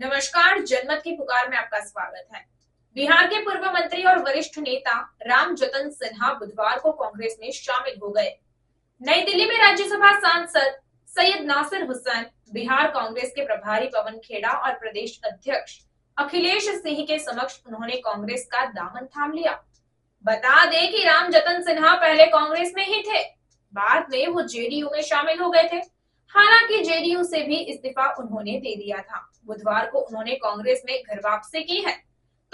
नमस्कार, जनमत की पुकार में आपका स्वागत है। बिहार के पूर्व मंत्री और वरिष्ठ नेता रामजतन सिन्हा बुधवार को कांग्रेस में शामिल हो गए। नई दिल्ली में राज्यसभा सांसद सैयद नासिर हुसैन, बिहार कांग्रेस के प्रभारी पवन खेड़ा और प्रदेश अध्यक्ष अखिलेश सिंह के समक्ष उन्होंने कांग्रेस का दामन थाम लिया। बता दें कि रामजतन सिन्हा पहले कांग्रेस में ही थे, बाद में वो जेडीयू में शामिल हो गए थे। हालांकि जेडीयू से भी इस्तीफा उन्होंने दे दिया था। बुधवार को उन्होंने कांग्रेस में घर वापसी की है।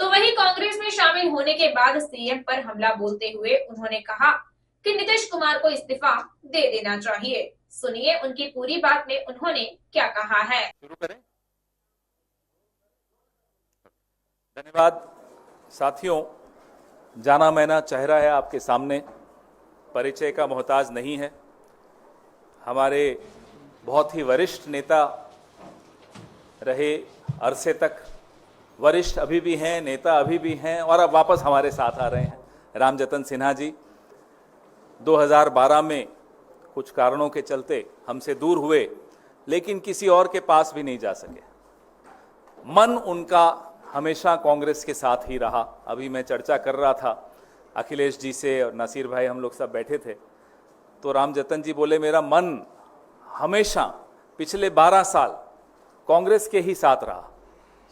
तो वही कांग्रेस में शामिल होने के बाद सीएम पर हमला बोलते हुए उन्होंने कहा कि नीतीश कुमार को इस्तीफा दे देना चाहिए। सुनिए उनकी पूरी बात में उन्होंने क्या कहा है। शुरू करें। धन्यवाद साथियों, जाना माना चेहरा है आपके सामने, परिचय का मोहताज नहीं है। हमारे बहुत ही वरिष्ठ नेता रहे अरसे तक, वरिष्ठ अभी भी हैं, नेता अभी भी हैं और अब वापस हमारे साथ आ रहे हैं। रामजतन सिन्हा जी 2012 में कुछ कारणों के चलते हमसे दूर हुए, लेकिन किसी और के पास भी नहीं जा सके। मन उनका हमेशा कांग्रेस के साथ ही रहा। अभी मैं चर्चा कर रहा था अखिलेश जी से और नासिर भाई, हम लोग सब बैठे थे, तो रामजतन जी बोले मेरा मन हमेशा पिछले 12 साल कांग्रेस के ही साथ रहा।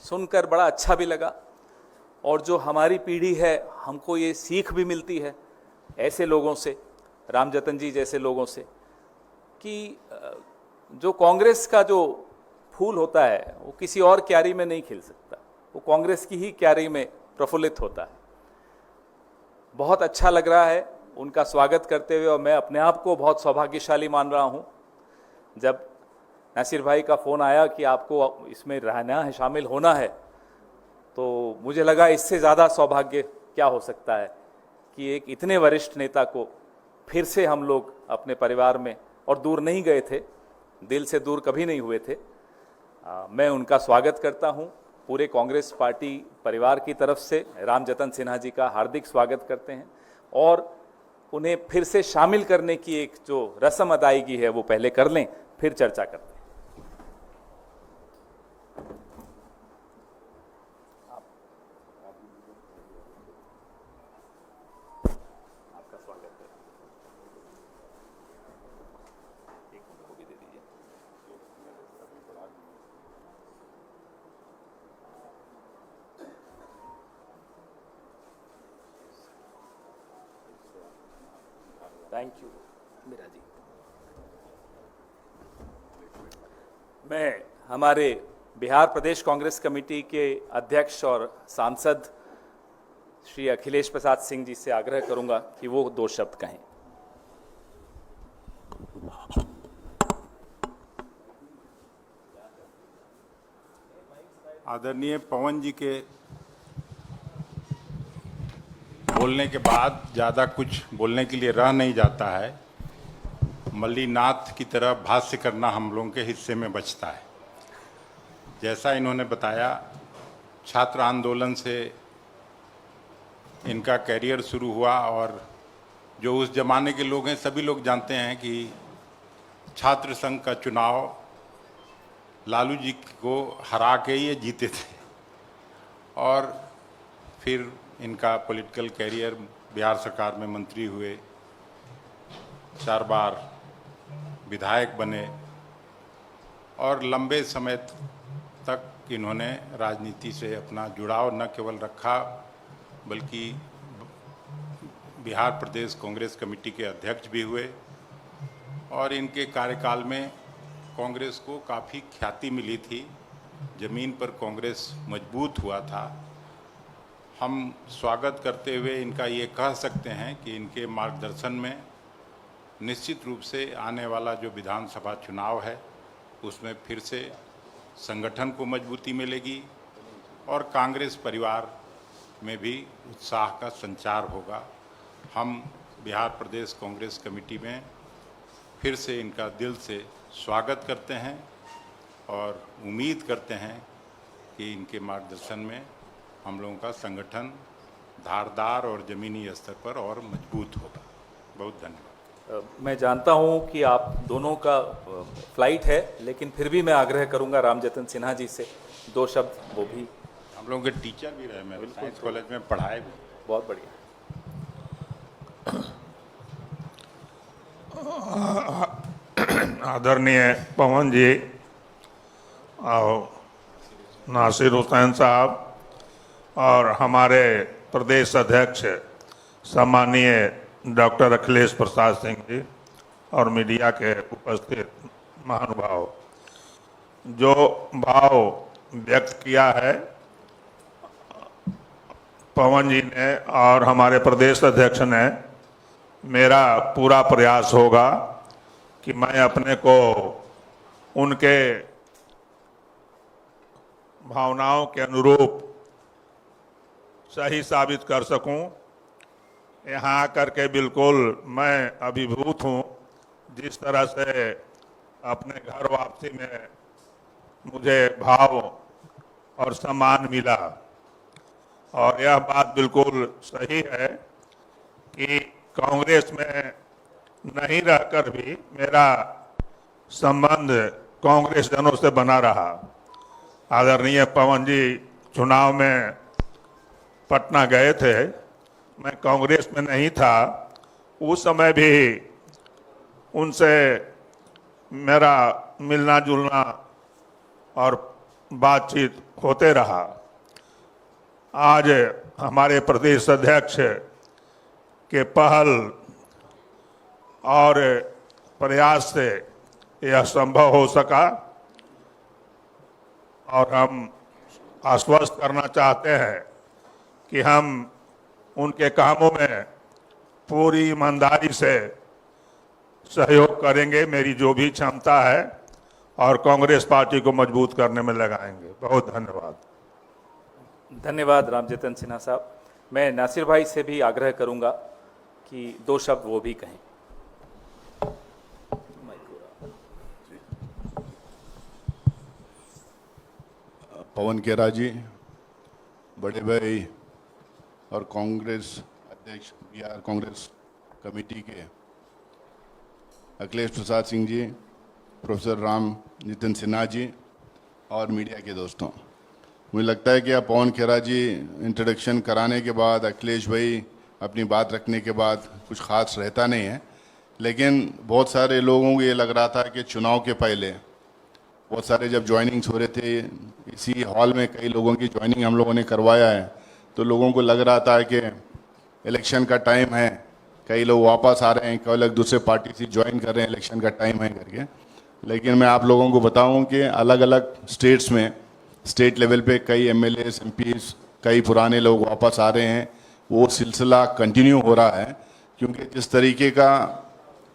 सुनकर बड़ा अच्छा भी लगा और जो हमारी पीढ़ी है हमको ये सीख भी मिलती है ऐसे लोगों से, रामजतन जी जैसे लोगों से, कि जो कांग्रेस का जो फूल होता है वो किसी और क्यारी में नहीं खिल सकता, वो कांग्रेस की ही क्यारी में प्रफुल्लित होता है। बहुत अच्छा लग रहा है उनका स्वागत करते हुए और मैं अपने आप को बहुत सौभाग्यशाली मान रहा हूं। जब नासिर भाई का फ़ोन आया कि आपको इसमें रहना है, शामिल होना है, तो मुझे लगा इससे ज़्यादा सौभाग्य क्या हो सकता है कि एक इतने वरिष्ठ नेता को फिर से हम लोग अपने परिवार में, और दूर नहीं गए थे, दिल से दूर कभी नहीं हुए थे। मैं उनका स्वागत करता हूं। पूरे कांग्रेस पार्टी परिवार की तरफ से रामजतन सिन्हा जी का हार्दिक स्वागत करते हैं और उन्हें फिर से शामिल करने की एक जो रस्म अदायगी है वो पहले कर लें, फिर चर्चा करते हैं। आपका स्वागत है। एक मिनट को भी दे दीजिए। थैंक यू मेरा जी। मैं हमारे बिहार प्रदेश कांग्रेस कमेटी के अध्यक्ष और सांसद श्री अखिलेश प्रसाद सिंह जी से आग्रह करूंगा कि वो 2 शब्द कहें। आदरणीय पवन जी के बोलने के बाद ज़्यादा कुछ बोलने के लिए रह नहीं जाता है। मल्लीनाथ की तरह भाष्य करना हम लोगों के हिस्से में बचता है। जैसा इन्होंने बताया, छात्र आंदोलन से इनका कैरियर शुरू हुआ और जो उस जमाने के लोग हैं सभी लोग जानते हैं कि छात्र संघ का चुनाव लालू जी को हरा के ये जीते थे और फिर इनका पॉलिटिकल कैरियर, बिहार सरकार में मंत्री हुए, 4 बार विधायक बने और लंबे समय तक इन्होंने राजनीति से अपना जुड़ाव न केवल रखा बल्कि बिहार प्रदेश कांग्रेस कमेटी के अध्यक्ष भी हुए और इनके कार्यकाल में कांग्रेस को काफ़ी ख्याति मिली थी। ज़मीन पर कांग्रेस मजबूत हुआ था। हम स्वागत करते हुए इनका ये कह सकते हैं कि इनके मार्गदर्शन में निश्चित रूप से आने वाला जो विधानसभा चुनाव है उसमें फिर से संगठन को मजबूती मिलेगी और कांग्रेस परिवार में भी उत्साह का संचार होगा। हम बिहार प्रदेश कांग्रेस कमेटी में फिर से इनका दिल से स्वागत करते हैं और उम्मीद करते हैं कि इनके मार्गदर्शन में हम लोगों का संगठन धारदार और ज़मीनी स्तर पर और मजबूत होगा। बहुत धन्यवाद। मैं जानता हूं कि आप दोनों का फ्लाइट है, लेकिन फिर भी मैं आग्रह करूंगा रामजतन सिन्हा जी से दो शब्द वो भी। हम लोगों के टीचर भी रहे, मैं साइंस कॉलेज में पढ़ाए भी। बहुत बढ़िया। आदरणीय पवन जी और नासिर हुसैन साहब और हमारे प्रदेश अध्यक्ष सम्मानीय डॉक्टर अखिलेश प्रसाद सिंह जी और मीडिया के उपस्थित महानुभाव, जो भाव व्यक्त किया है पवन जी ने और हमारे प्रदेश अध्यक्ष ने, मेरा पूरा प्रयास होगा कि मैं अपने को उनके भावनाओं के अनुरूप सही साबित कर सकूं। यहाँ आकर के बिल्कुल मैं अभिभूत हूँ, जिस तरह से अपने घर वापसी में मुझे भाव और सम्मान मिला। और यह बात बिल्कुल सही है कि कांग्रेस में नहीं रहकर भी मेरा संबंध कांग्रेस जनों से बना रहा। आदरणीय पवन जी चुनाव में पटना गए थे, मैं कांग्रेस में नहीं था, उस समय भी उनसे मेरा मिलना जुलना और बातचीत होते रहा। आज हमारे प्रदेश अध्यक्ष के पहल और प्रयास से यह संभव हो सका और हम आश्वस्त करना चाहते हैं कि हम उनके कामों में पूरी ईमानदारी से सहयोग करेंगे, मेरी जो भी क्षमता है, और कांग्रेस पार्टी को मजबूत करने में लगाएंगे। बहुत धन्यवाद। धन्यवाद रामजतन सिन्हा साहब। मैं नासिर भाई से भी आग्रह करूंगा कि दो शब्द वो भी कहें। पवन खेरा जी, बड़े भाई और कांग्रेस अध्यक्ष बिहार कांग्रेस कमेटी के अखिलेश प्रसाद सिंह जी, प्रोफेसर राम नितिन सिन्हा जी और मीडिया के दोस्तों, मुझे लगता है कि अब पवन खेरा जी इंट्रोडक्शन कराने के बाद, अखिलेश भाई अपनी बात रखने के बाद कुछ खास रहता नहीं है। लेकिन बहुत सारे लोगों को ये लग रहा था कि चुनाव के पहले बहुत सारे जब ज्वाइनिंग्स हो रहे थे, इसी हॉल में कई लोगों की ज्वाइनिंग हम लोगों ने करवाया है, तो लोगों को लग रहा था कि इलेक्शन का टाइम है, कई लोग वापस आ रहे हैं, कई लोग दूसरे पार्टी से ज्वाइन कर रहे हैं, इलेक्शन का टाइम है करके। लेकिन मैं आप लोगों को बताऊं कि अलग अलग स्टेट्स में, स्टेट लेवल पे कई एमएलएस, एमपीज, कई पुराने लोग वापस आ रहे हैं। वो सिलसिला कंटिन्यू हो रहा है, क्योंकि जिस तरीके का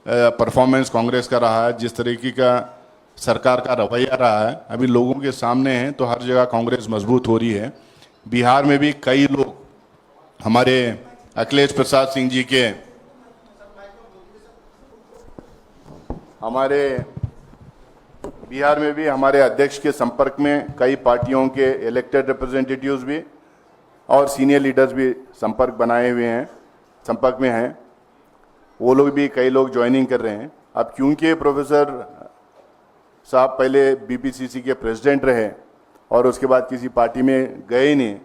परफॉर्मेंस कांग्रेस का रहा है, जिस तरीके का सरकार का रवैया रहा है, अभी लोगों के सामने है, तो हर जगह कांग्रेस मजबूत हो रही है। बिहार में भी कई लोग हमारे अखिलेश प्रसाद सिंह जी के, हमारे बिहार में भी हमारे अध्यक्ष के संपर्क में कई पार्टियों के इलेक्टेड रिप्रेजेंटेटिव्स भी और सीनियर लीडर्स भी संपर्क बनाए हुए हैं, संपर्क में हैं। वो लोग भी, कई लोग ज्वाइनिंग कर रहे हैं। अब क्योंकि प्रोफेसर साहब पहले बीपीसीसी के प्रेसिडेंट रहे और उसके बाद किसी पार्टी में गए नहीं,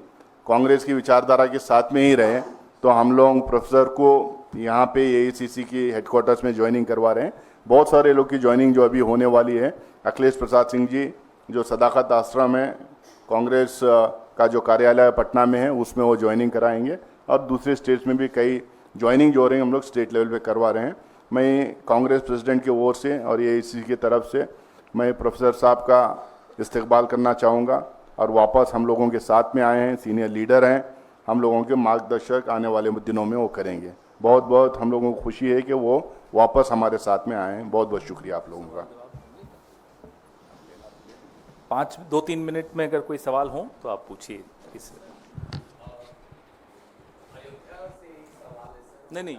कांग्रेस की विचारधारा के साथ में ही रहे, तो हम लोग प्रोफेसर को यहाँ पे एआईसीसी की हेडक्वार्टर्स में ज्वाइनिंग करवा रहे हैं। बहुत सारे लोग की ज्वाइनिंग जो अभी होने वाली है, अखिलेश प्रसाद सिंह जी जो सदाकत आश्रम है, कांग्रेस का जो कार्यालय पटना में है, उसमें वो ज्वाइनिंग कराएंगे। और दूसरे स्टेट्स में भी कई ज्वाइनिंग जो हो रही है, हम लोग स्टेट लेवल पे करवा रहे हैं। मैं कांग्रेस प्रेसिडेंट की ओर से और एआईसीसी की तरफ से मैं प्रोफेसर साहब का इस्तकबाल करना चाहूँगा, और वापस हम लोगों के साथ में आए हैं, सीनियर लीडर हैं, हम लोगों के मार्गदर्शक आने वाले दिनों में वो करेंगे। बहुत बहुत हम लोगों को खुशी है कि वो वापस हमारे साथ में आए हैं। बहुत बहुत शुक्रिया आप लोगों का। 2-3 मिनट में अगर कोई सवाल हो तो आप पूछिए। नहीं,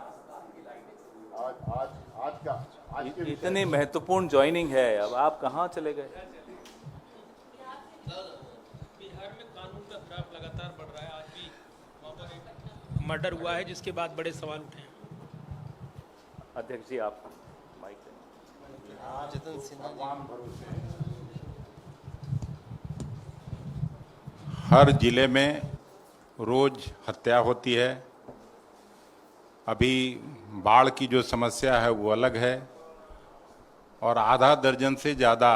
इतनी महत्वपूर्ण ज्वाइनिंग है, अब आप कहाँ चले गए? बिहार में कानून का खिलाफ लगातार बढ़ रहा है। आज भी वहाँ पर एक मर्डर हुआ है, जिसके बाद बड़े सवाल उठे हैं। अध्यक्ष जी आप माइक हर जिले में रोज हत्या होती है। अभी बाढ़ की जो समस्या है वो अलग है, और आधा दर्जन से ज़्यादा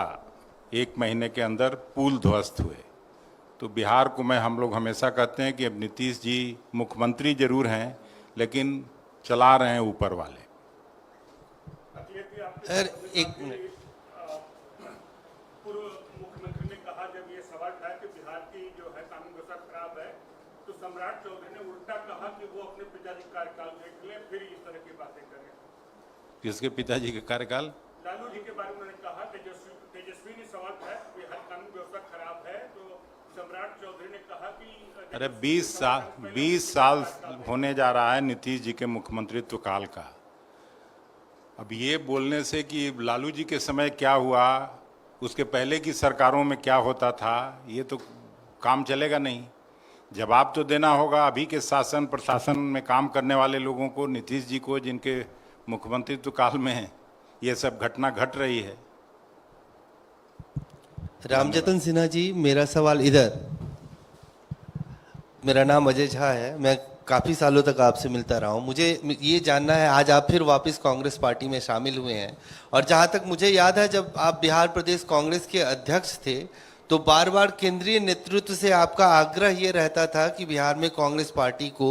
एक महीने के अंदर पुल ध्वस्त हुए। तो बिहार को हम लोग हमेशा कहते हैं कि अब नीतीश जी मुख्यमंत्री जरूर हैं, लेकिन चला रहे हैं ऊपर वाले। एक मिनट, पूर्व मुख्यमंत्री ने कहा, जब ये सवाल था कि बिहार की जो है कानून व्यवस्था खराब है, तो सम्राट चौधरी ने उल्टा कहा कि वो अपने पिताजी का कार्यकाल देख लें, फिर इस तरह की बातें करें। किसके पिताजी के कार्यकाल? लालू जी के बारे में उन्होंने कहा, तेजस्वी ने सवाल था कि बिहार कानून व्यवस्था खराब है, तो सम्राट चौधरी ने कहा कि अरे 20 साल होने जा रहा है नीतीश जी के मुख्यमंत्रित्व काल का। अब ये बोलने से कि लालू जी के समय क्या हुआ, उसके पहले की सरकारों में क्या होता था, ये तो काम चलेगा नहीं। जवाब तो देना होगा अभी के शासन प्रशासन में काम करने वाले लोगों को, नीतीश जी को, जिनके मुख्यमंत्रित्व काल में ये सब घटना घट रही है। रामजतन सिन्हा जी, मेरा सवाल इधर। मेरा नाम अजय झा है, मैं काफ़ी सालों तक आपसे मिलता रहा हूँ। मुझे ये जानना है, आज आप फिर वापस कांग्रेस पार्टी में शामिल हुए हैं, और जहाँ तक मुझे याद है, जब आप बिहार प्रदेश कांग्रेस के अध्यक्ष थे तो बार बार केंद्रीय नेतृत्व से आपका आग्रह ये रहता था कि बिहार में कांग्रेस पार्टी को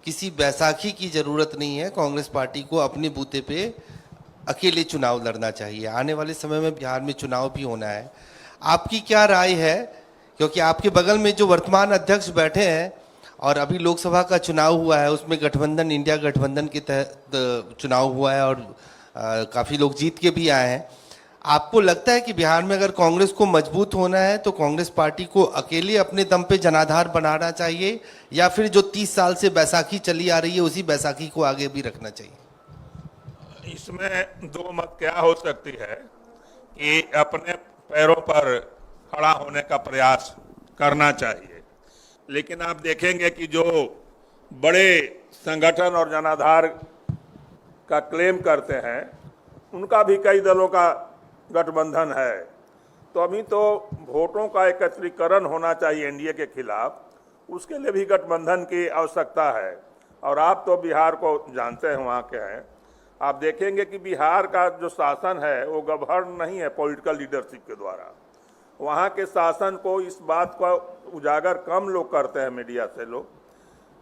किसी बैसाखी की ज़रूरत नहीं है, कांग्रेस पार्टी को अपने बूते पे अकेले चुनाव लड़ना चाहिए, आने वाले समय में बिहार में चुनाव भी होना है। आपकी क्या राय है, क्योंकि आपके बगल में जो वर्तमान अध्यक्ष बैठे हैं और अभी लोकसभा का चुनाव हुआ है, उसमें गठबंधन, इंडिया गठबंधन के तहत चुनाव हुआ है और काफ़ी लोग जीत के भी आए हैं। आपको लगता है कि बिहार में अगर कांग्रेस को मजबूत होना है तो कांग्रेस पार्टी को अकेले अपने दम पे जनाधार बनाना चाहिए, या फिर जो 30 साल से बैसाखी चली आ रही है उसी बैसाखी को आगे भी रखना चाहिए? इसमें दो मत क्या हो सकती है कि अपने पैरों पर खड़ा होने का प्रयास करना चाहिए, लेकिन आप देखेंगे कि जो बड़े संगठन और जनाधार का क्लेम करते हैं, उनका भी कई दलों का गठबंधन है। तो अभी तो वोटों का एकत्रीकरण होना चाहिए एनडीए के खिलाफ, उसके लिए भी गठबंधन की आवश्यकता है। और आप तो बिहार को जानते हैं, वहाँ के हैं, आप देखेंगे कि बिहार का जो शासन है वो गवर्न नहीं है पॉलिटिकल लीडरशिप के द्वारा। वहाँ के शासन को, इस बात को उजागर कम लोग करते हैं मीडिया से लोग।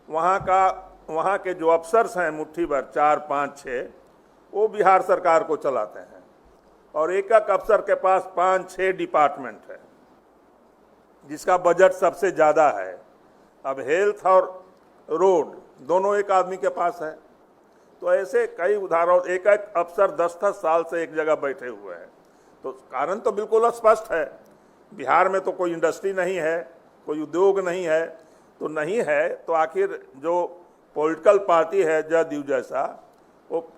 वहाँ के जो अफसर्स हैं मुट्ठी भर 4, 5, 6, वो बिहार सरकार को चलाते हैं, और एक एक अफसर के पास 5, 6 डिपार्टमेंट है, जिसका बजट सबसे ज़्यादा है। अब हेल्थ और रोड दोनों एक आदमी के पास है। तो ऐसे कई उदाहरण, एक एक अफसर 10-10 साल से एक जगह बैठे हुए हैं। तो कारण तो बिल्कुल स्पष्ट है, बिहार में तो कोई इंडस्ट्री नहीं है, कोई उद्योग नहीं है। तो नहीं है तो आखिर जो पॉलिटिकल पार्टी है जदयू जैसा, वो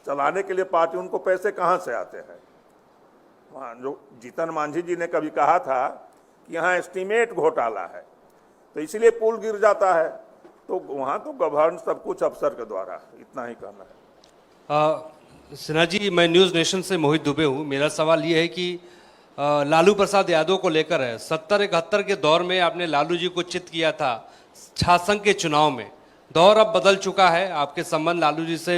चलाने के लिए पार्टी, उनको पैसे कहाँ से आते हैं? वहाँ जो जीतन मांझी जी ने कभी कहा था कि यहाँ एस्टीमेट घोटाला है, तो इसीलिए पुल गिर जाता है। तो वहाँ तो गवर्न सब कुछ अफसर के द्वारा, इतना ही कहना है। सिन्हा जी, मैं न्यूज़ नेशन से मोहित दुबे हूँ। मेरा सवाल ये है कि लालू प्रसाद यादव को लेकर है। 70-71 के दौर में आपने लालू जी को चित किया था छासंग के चुनाव में। दौर अब बदल चुका है, आपके संबंध लालू जी से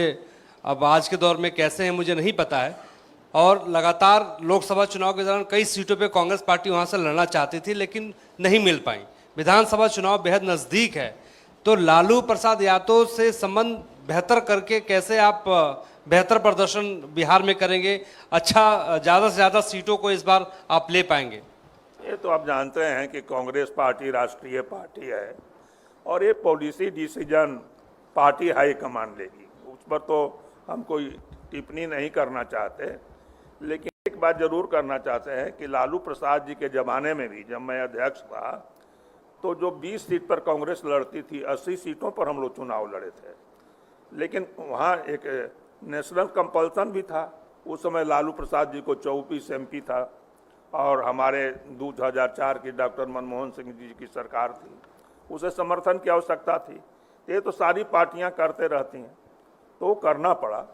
अब आज के दौर में कैसे हैं मुझे नहीं पता है, और लगातार लोकसभा चुनाव के दौरान कई सीटों पे कांग्रेस पार्टी वहाँ से लड़ना चाहती थी लेकिन नहीं मिल पाई। विधानसभा चुनाव बेहद नज़दीक है, तो लालू प्रसाद यादव से संबंध बेहतर करके कैसे आप बेहतर प्रदर्शन बिहार में करेंगे, अच्छा ज़्यादा से ज़्यादा सीटों को इस बार आप ले पाएंगे? ये तो आप जानते हैं कि कांग्रेस पार्टी राष्ट्रीय पार्टी है, और ये पॉलिसी डिसीजन पार्टी हाईकमान लेगी, उस पर तो हम कोई टिप्पणी नहीं करना चाहते। लेकिन एक बात जरूर करना चाहते हैं कि लालू प्रसाद जी के ज़माने में भी, जब मैं अध्यक्ष था, तो जो 20 सीट पर कांग्रेस लड़ती थी, 80 सीटों पर हम लोग चुनाव लड़े थे। लेकिन वहाँ एक नेशनल कंपल्सन भी था। उस समय लालू प्रसाद जी को 24 MP था, और हमारे 2004 की डॉक्टर मनमोहन सिंह जी की सरकार थी, उसे समर्थन की आवश्यकता थी। ये तो सारी पार्टियां करते रहती हैं, तो करना पड़ा।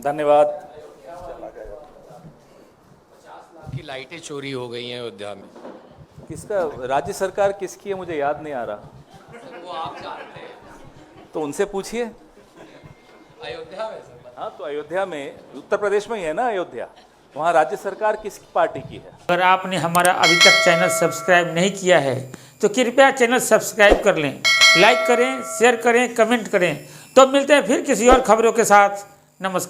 धन्यवाद। की लाइटें चोरी हो गई हैं अयोध्या में। किसका, राज्य सरकार किसकी है मुझे याद नहीं आ रहा, वो आप जानते हैं। तो उनसे पूछिए। अयोध्या में सर। हाँ, तो अयोध्या में, उत्तर प्रदेश में ही है ना अयोध्या, वहाँ राज्य सरकार किस पार्टी की है? अगर आपने हमारा अभी तक चैनल सब्सक्राइब नहीं किया है तो कृपया चैनल सब्सक्राइब कर लें, लाइक करें, शेयर करें, कमेंट करें। तो मिलते हैं फिर किसी और खबरों के साथ। नमस्कार।